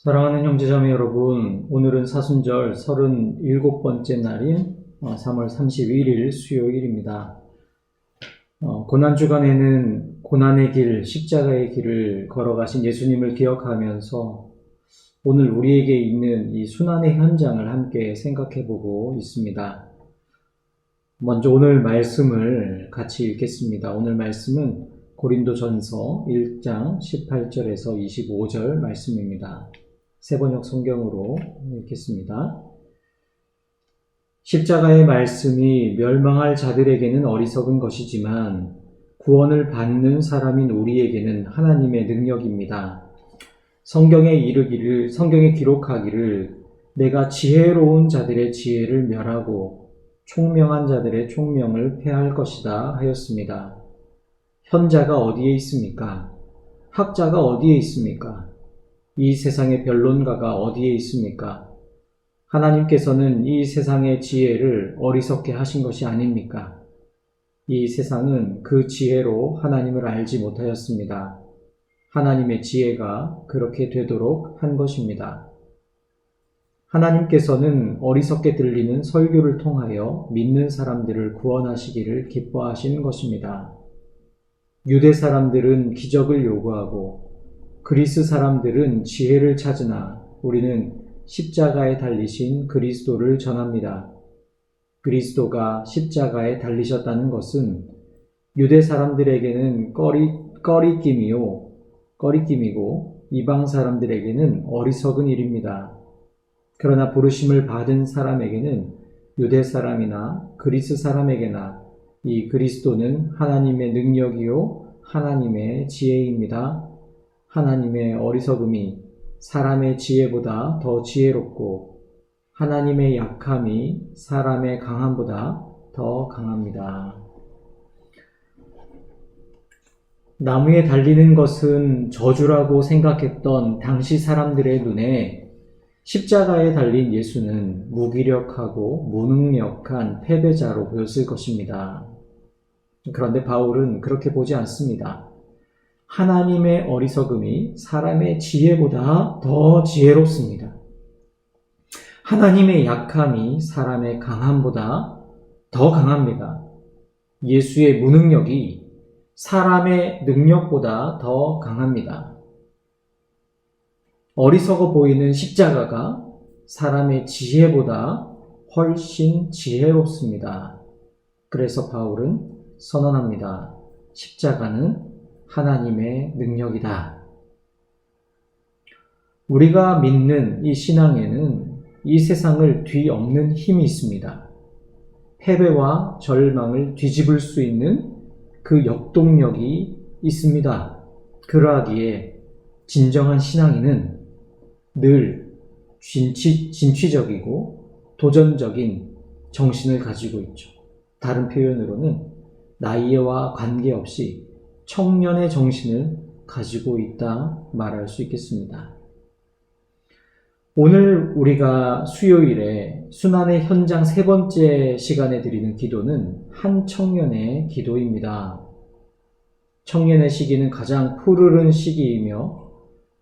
사랑하는 형제자매 여러분, 오늘은 사순절 37번째 날인 3월 31일 수요일입니다. 고난주간에는 고난의 길, 십자가의 길을 걸어가신 예수님을 기억하면서 오늘 우리에게 있는 이 순환의 현장을 함께 생각해보고 있습니다. 먼저 오늘 말씀을 같이 읽겠습니다. 오늘 말씀은 고린도전서 1장 18절에서 25절 말씀입니다. 세번역 성경으로 읽겠습니다. 십자가의 말씀이 멸망할 자들에게는 어리석은 것이지만 구원을 받는 사람인 우리에게는 하나님의 능력입니다. 성경에 기록하기를 내가 지혜로운 자들의 지혜를 멸하고 총명한 자들의 총명을 패할 것이다 하였습니다. 현자가 어디에 있습니까? 학자가 어디에 있습니까? 이 세상의 변론가가 어디에 있습니까? 하나님께서는 이 세상의 지혜를 어리석게 하신 것이 아닙니까? 이 세상은 그 지혜로 하나님을 알지 못하였습니다. 하나님의 지혜가 그렇게 되도록 한 것입니다. 하나님께서는 어리석게 들리는 설교를 통하여 믿는 사람들을 구원하시기를 기뻐하신 것입니다. 유대 사람들은 기적을 요구하고 그리스 사람들은 지혜를 찾으나 우리는 십자가에 달리신 그리스도를 전합니다. 그리스도가 십자가에 달리셨다는 것은 유대 사람들에게는 꺼리낌이고 이방 사람들에게는 어리석은 일입니다. 그러나 부르심을 받은 사람에게는 유대 사람이나 그리스 사람에게나 이 그리스도는 하나님의 능력이요 하나님의 지혜입니다. 하나님의 어리석음이 사람의 지혜보다 더 지혜롭고 하나님의 약함이 사람의 강함보다 더 강합니다. 나무에 달리는 것은 저주라고 생각했던 당시 사람들의 눈에 십자가에 달린 예수는 무기력하고 무능력한 패배자로 보였을 것입니다. 그런데 바울은 그렇게 보지 않습니다. 하나님의 어리석음이 사람의 지혜보다 더 지혜롭습니다. 하나님의 약함이 사람의 강함보다 더 강합니다. 예수의 무능력이 사람의 능력보다 더 강합니다. 어리석어 보이는 십자가가 사람의 지혜보다 훨씬 지혜롭습니다. 그래서 바울은 선언합니다. 십자가는 하나님의 능력이다. 우리가 믿는 이 신앙에는 이 세상을 뒤엎는 힘이 있습니다. 패배와 절망을 뒤집을 수 있는 그 역동력이 있습니다. 그러하기에 진정한 신앙인은 늘 진취적이고 도전적인 정신을 가지고 있죠. 다른 표현으로는 나이와 관계없이 청년의 정신을 가지고 있다 말할 수 있겠습니다. 오늘 우리가 수요일에 순환의 현장 세 번째 시간에 드리는 기도는 한 청년의 기도입니다. 청년의 시기는 가장 푸르른 시기이며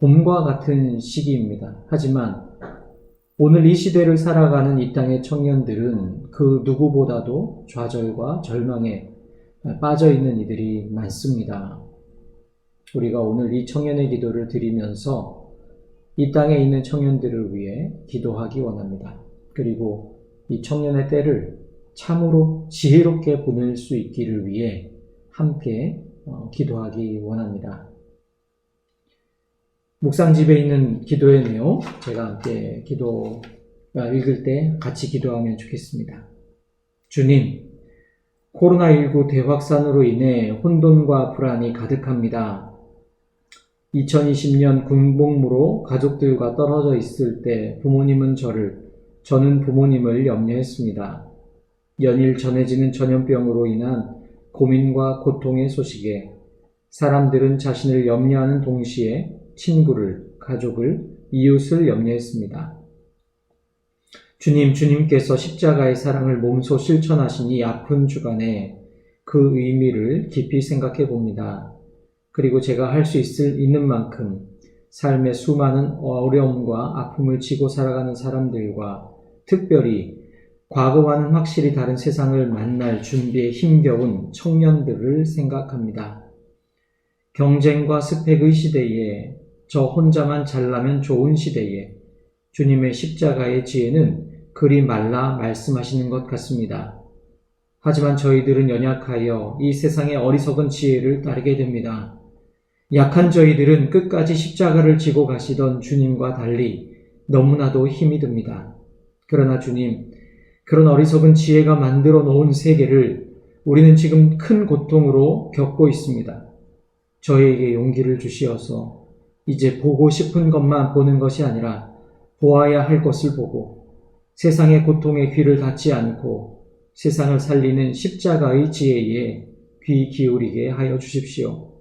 봄과 같은 시기입니다. 하지만 오늘 이 시대를 살아가는 이 땅의 청년들은 그 누구보다도 좌절과 절망에 빠져 있는 이들이 많습니다. 우리가 오늘 이 청년의 기도를 드리면서 이 땅에 있는 청년들을 위해 기도하기 원합니다. 그리고 이 청년의 때를 참으로 지혜롭게 보낼 수 있기를 위해 함께 기도하기 원합니다. 묵상집에 있는 기도의 내용 제가 함께 읽을 때 같이 기도하면 좋겠습니다. 주님, 코로나19 대확산으로 인해 혼돈과 불안이 가득합니다. 2020년 군복무로 가족들과 떨어져 있을 때 저는 부모님을 염려했습니다. 연일 전해지는 전염병으로 인한 고민과 고통의 소식에 사람들은 자신을 염려하는 동시에 친구를, 가족을, 이웃을 염려했습니다. 주님께서 십자가의 사랑을 몸소 실천하신 이 아픈 주간에 그 의미를 깊이 생각해 봅니다. 그리고 제가 할 수 있는 만큼 삶의 수많은 어려움과 아픔을 지고 살아가는 사람들과 특별히 과거와는 확실히 다른 세상을 만날 준비에 힘겨운 청년들을 생각합니다. 경쟁과 스펙의 시대에 저 혼자만 잘나면 좋은 시대에 주님의 십자가의 지혜는 그리 말라 말씀하시는 것 같습니다. 하지만 저희들은 연약하여 이 세상의 어리석은 지혜를 따르게 됩니다. 약한 저희들은 끝까지 십자가를 지고 가시던 주님과 달리 너무나도 힘이 듭니다. 그러나 주님, 그런 어리석은 지혜가 만들어 놓은 세계를 우리는 지금 큰 고통으로 겪고 있습니다. 저희에게 용기를 주시어서 이제 보고 싶은 것만 보는 것이 아니라 보아야 할 것을 보고 세상의 고통에 귀를 닫지 않고 세상을 살리는 십자가의 지혜에 귀 기울이게 하여 주십시오.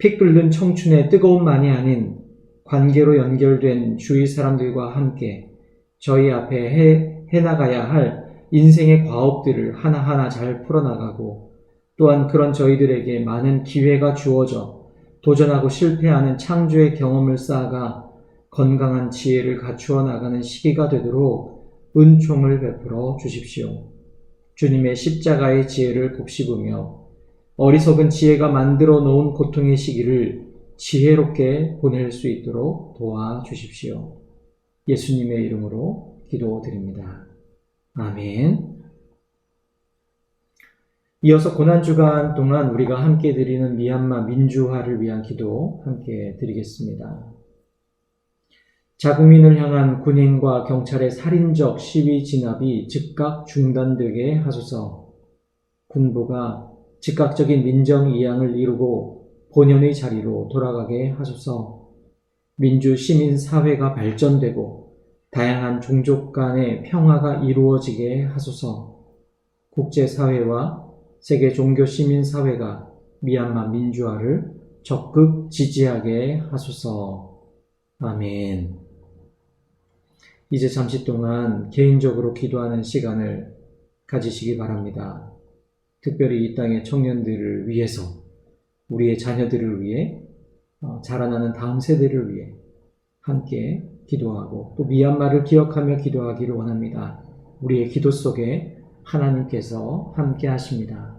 피 끓는 청춘의 뜨거움만이 아닌 관계로 연결된 주위 사람들과 함께 저희 앞에 해나가야 할 인생의 과업들을 하나하나 잘 풀어나가고 또한 그런 저희들에게 많은 기회가 주어져 도전하고 실패하는 창조의 경험을 쌓아가 건강한 지혜를 갖추어 나가는 시기가 되도록 은총을 베풀어 주십시오. 주님의 십자가의 지혜를 곱씹으며 어리석은 지혜가 만들어 놓은 고통의 시기를 지혜롭게 보낼 수 있도록 도와주십시오. 예수님의 이름으로 기도드립니다. 아멘. 이어서 고난주간 동안 우리가 함께 드리는 미얀마 민주화를 위한 기도 함께 드리겠습니다. 자국민을 향한 군인과 경찰의 살인적 시위 진압이 즉각 중단되게 하소서. 군부가 즉각적인 민정 이양을 이루고 본연의 자리로 돌아가게 하소서. 민주 시민 사회가 발전되고 다양한 종족 간의 평화가 이루어지게 하소서. 국제사회와 세계 종교 시민 사회가 미얀마 민주화를 적극 지지하게 하소서. 아멘. 이제 잠시 동안 개인적으로 기도하는 시간을 가지시기 바랍니다. 특별히 이 땅의 청년들을 위해서, 우리의 자녀들을 위해, 자라나는 다음 세대를 위해 함께 기도하고 또 미얀마를 기억하며 기도하기를 원합니다. 우리의 기도 속에 하나님께서 함께 하십니다.